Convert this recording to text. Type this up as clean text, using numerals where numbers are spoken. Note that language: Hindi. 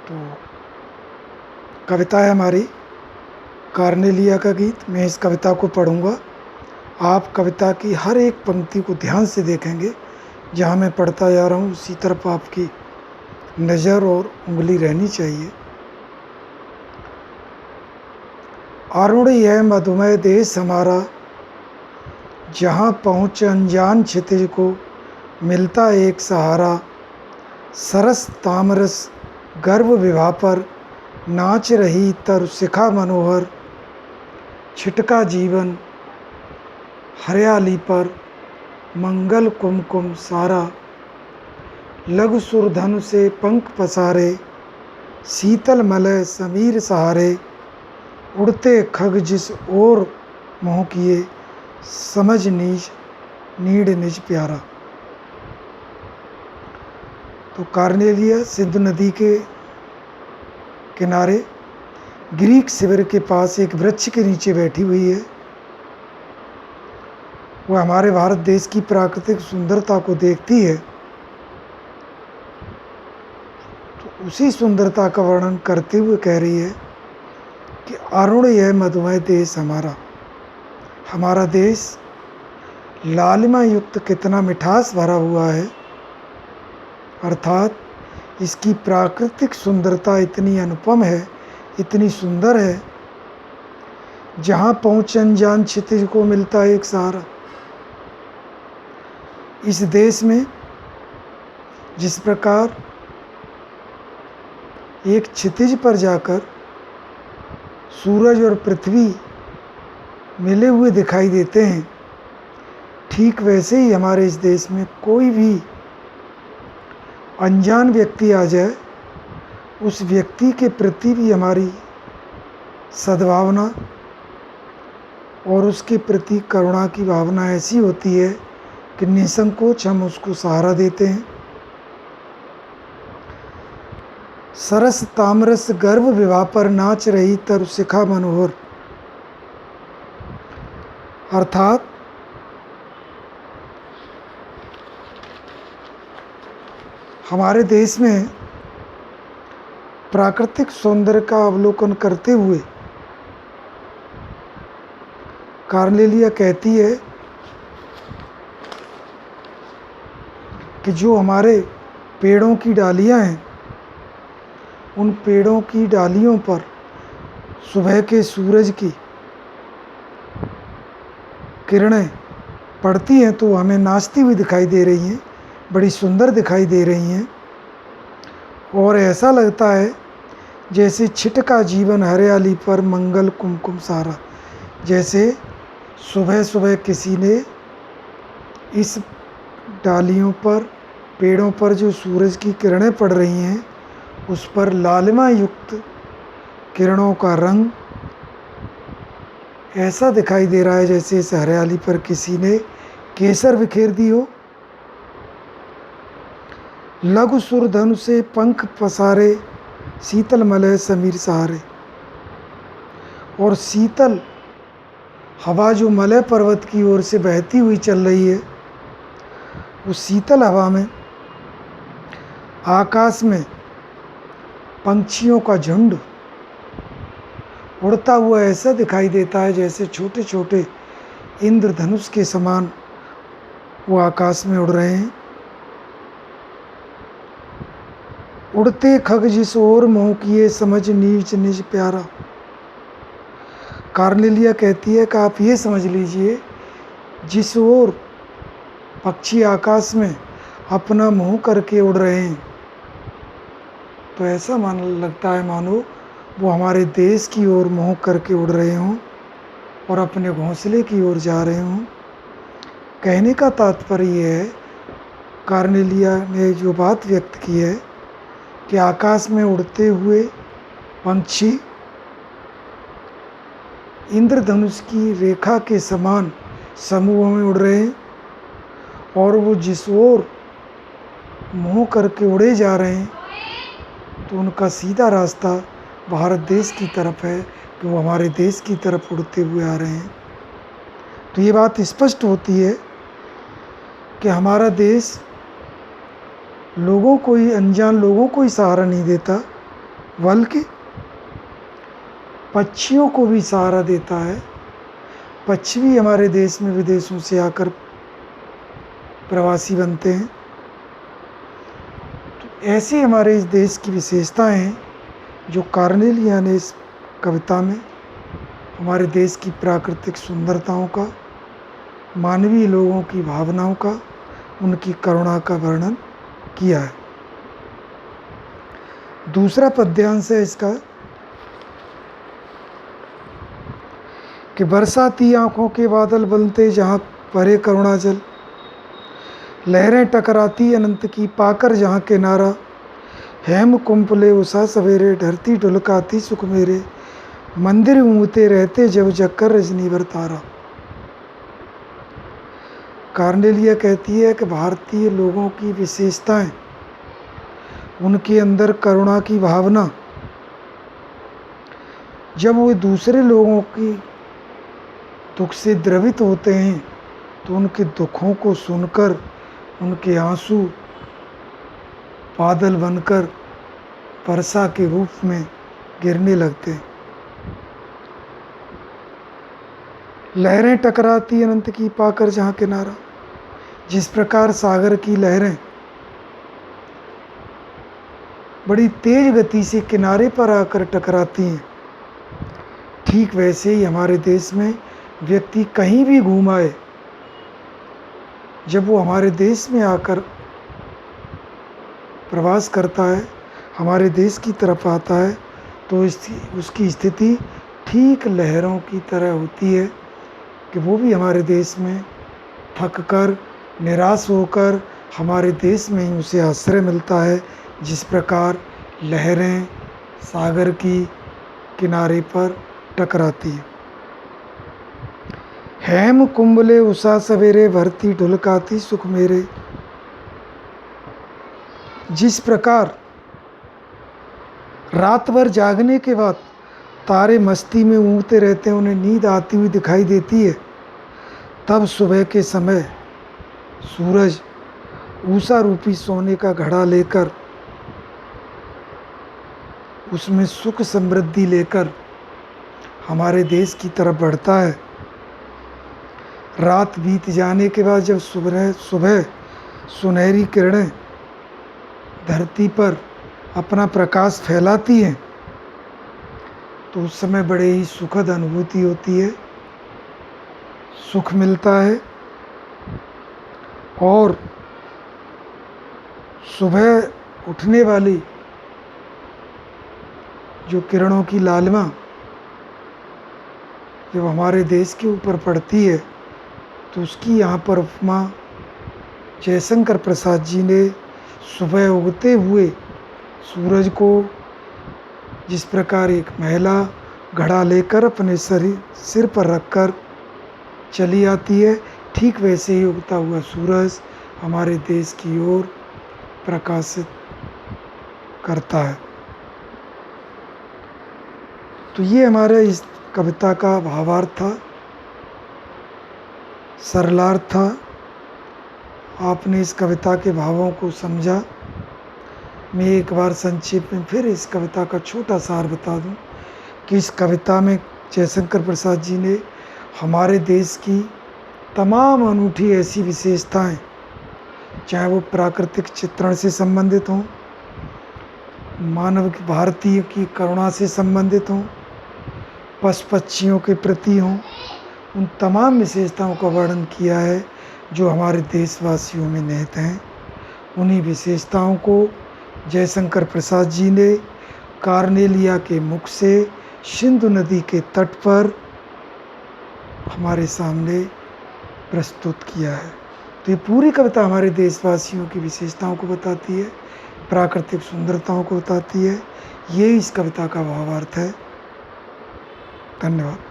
तो कविता है हमारी कार्नेलिया का गीत। मैं इस कविता को पढ़ूंगा। आप कविता की हर एक पंक्ति को ध्यान से देखेंगे। जहाँ मैं पढ़ता जा रहा हूँ उसी तरफ आपकी नज़र और उंगली रहनी चाहिए। अरुण यह मधुमय देश हमारा, जहाँ पहुँच अनजान क्षितिज को मिलता एक सहारा। सरस तामरस गर्व विभा पर नाच रही तर शिखा मनोहर। छिटका जीवन हरियाली पर मंगल कुमकुम सारा। लघु सुरधनु से पंख पसारे, शीतल मलय समीर सहारे। उड़ते खग जिस ओर मोह किए, समझ नीच नीड निज प्यारा। तो कार्नेलिया सिंधु नदी के किनारे ग्रीक शिविर के पास एक वृक्ष के नीचे बैठी हुई है। वह हमारे भारत देश की प्राकृतिक सुंदरता को देखती है। तो उसी सुंदरता का वर्णन करते हुए कह रही है कि अरुण यह मधुमय देश हमारा। हमारा देश लालिमा युक्त कितना मिठास भरा हुआ है। अर्थात इसकी प्राकृतिक सुंदरता इतनी अनुपम है, इतनी सुंदर है, जहाँ पहुँच अनजान क्षितिज को मिलता है एक सहारा। इस देश में जिस प्रकार एक क्षितिज पर जाकर सूरज और पृथ्वी मिले हुए दिखाई देते हैं, ठीक वैसे ही हमारे इस देश में कोई भी अनजान व्यक्ति आ जाए, उस व्यक्ति के प्रति भी हमारी सद्भावना और उसके प्रति करुणा की भावना ऐसी होती है कि निसंकोच हम उसको सहारा देते हैं। सरस तामरस गर्व विभा पर नाच रही तर शिखा मनोहर। अर्थात हमारे देश में प्राकृतिक सौंदर्य का अवलोकन करते हुए कार्नेलिया कहती है कि जो हमारे पेड़ों की डालियां हैं, उन पेड़ों की डालियों पर सुबह के सूरज की किरणें पड़ती हैं तो हमें नाचती हुई दिखाई दे रही हैं, बड़ी सुंदर दिखाई दे रही हैं। और ऐसा लगता है जैसे छिटका जीवन हरियाली पर मंगल कुमकुम सारा। जैसे सुबह सुबह किसी ने इस डालियों पर, पेड़ों पर जो सूरज की किरणें पड़ रही हैं, उस पर लालिमा युक्त किरणों का रंग ऐसा दिखाई दे रहा है जैसे इस हरियाली पर किसी ने केसर बिखेर दी हो। लघु सुरधनु से पंख पसारे, शीतल मलय समीर सहारे। और शीतल हवा जो मलय पर्वत की ओर से बहती हुई चल रही है, उस शीतल हवा में आकाश में पंछियों का झुंड उड़ता हुआ ऐसा दिखाई देता है जैसे छोटे छोटे इंद्रधनुष के समान वो आकाश में उड़ रहे हैं। उड़ते खग जिस ओर मोह किए, समझ नीच निज प्यारा। कार्नेलिया कहती है कि आप ये समझ लीजिए, जिस ओर पक्षी आकाश में अपना मुंह करके उड़ रहे हैं, तो ऐसा मान लगता है मानो वो हमारे देश की ओर मुंह करके उड़ रहे हों और अपने घोंसले की ओर जा रहे हों। कहने का तात्पर्य ये है, कार्नेलिया ने जो बात व्यक्त की है कि आकाश में उड़ते हुए पंछी इंद्रधनुष की रेखा के समान समूह में उड़ रहे हैं और वो जिस ओर मुँह करके उड़े जा रहे हैं, तो उनका सीधा रास्ता भारत देश की तरफ है कि वो हमारे देश की तरफ उड़ते हुए आ रहे हैं। तो ये बात स्पष्ट होती है कि हमारा देश लोगों को ही, अनजान लोगों को ही सहारा नहीं देता, बल्कि पक्षियों को भी सहारा देता है। पक्षी भी हमारे देश में विदेशों से आकर प्रवासी बनते हैं। तो ऐसी हमारे इस देश की विशेषताएं हैं जो कार्नेलिया ने इस कविता में हमारे देश की प्राकृतिक सुंदरताओं का, मानवीय लोगों की भावनाओं का, उनकी करुणा का वर्णन किया है। दूसरा पद्यांश है इसका कि बरसाती आंखों के बादल बनते जहाँ परे करुणा जल, लहरें टकराती अनंत की पाकर जहाँ किनारा, हेम कुंपले उषा सवेरे ढरती ढुलकाती सुख मेरे, मंदिर ऊँघते रहते जब जगकर रजनी भर तारा। कार्नेलिया कहती है कि भारतीय लोगों की विशेषताएं, उनके अंदर करुणा की भावना, जब वो दूसरे लोगों की दुख से द्रवित होते हैं तो उनके दुखों को सुनकर उनके आंसू बादल बनकर वर्षा के रूप में गिरने लगते हैं। लहरें टकराती अनंत की पाकर जहाँ किनारा, जिस प्रकार सागर की लहरें बड़ी तेज गति से किनारे पर आकर टकराती हैं, ठीक वैसे ही हमारे देश में व्यक्ति कहीं भी घूम आए, जब वो हमारे देश में आकर प्रवास करता है, हमारे देश की तरफ आता है, तो उसकी स्थिति ठीक लहरों की तरह होती है कि वो भी हमारे देश में थक कर, निराश होकर हमारे देश में ही उसे आश्रय मिलता है, जिस प्रकार लहरें सागर की किनारे पर टकराती हैं। हेम कुंबले उषा सवेरे भरती ढुलकाती सुख मेरे, जिस प्रकार रात भर जागने के बाद तारे मस्ती में ऊँघते रहते हैं, उन्हें नींद आती हुई दिखाई देती है, तब सुबह के समय सूरज ऊषा रूपी सोने का घड़ा लेकर उसमें सुख समृद्धि लेकर हमारे देश की तरफ बढ़ता है। रात बीत जाने के बाद जब सुबह सुनहरी किरणें धरती पर अपना प्रकाश फैलाती हैं, तो उस समय बड़े ही सुखद अनुभूति होती है, सुख मिलता है। और सुबह उठने वाली जो किरणों की लालिमा जब हमारे देश के ऊपर पड़ती है, तो उसकी यहाँ पर उपमा जयशंकर प्रसाद जी ने सुबह उगते हुए सूरज को जिस प्रकार एक महिला घड़ा लेकर अपने सिर पर रखकर चली आती है, ठीक वैसे ही उगता हुआ सूरज हमारे देश की ओर प्रकाशित करता है। तो ये हमारे इस कविता का भावार्थ था, सरलार्थ था। आपने इस कविता के भावों को समझा। मैं एक बार संक्षेप में फिर इस कविता का छोटा सार बता दूं कि इस कविता में जयशंकर प्रसाद जी ने हमारे देश की तमाम अनूठी ऐसी विशेषताएं, चाहे वो प्राकृतिक चित्रण से संबंधित हों, मानव की भारतीय की करुणा से संबंधित हों, पशु पक्षियों के प्रति हों, उन तमाम विशेषताओं का वर्णन किया है जो हमारे देशवासियों में निहित हैं। उन्हीं विशेषताओं को जयशंकर प्रसाद जी ने कार्नेलिया के मुख से सिंधु नदी के तट पर हमारे सामने प्रस्तुत किया है। तो ये पूरी कविता हमारे देशवासियों की विशेषताओं को बताती है, प्राकृतिक सुंदरताओं को बताती है। ये इस कविता का भावार्थ है। धन्यवाद।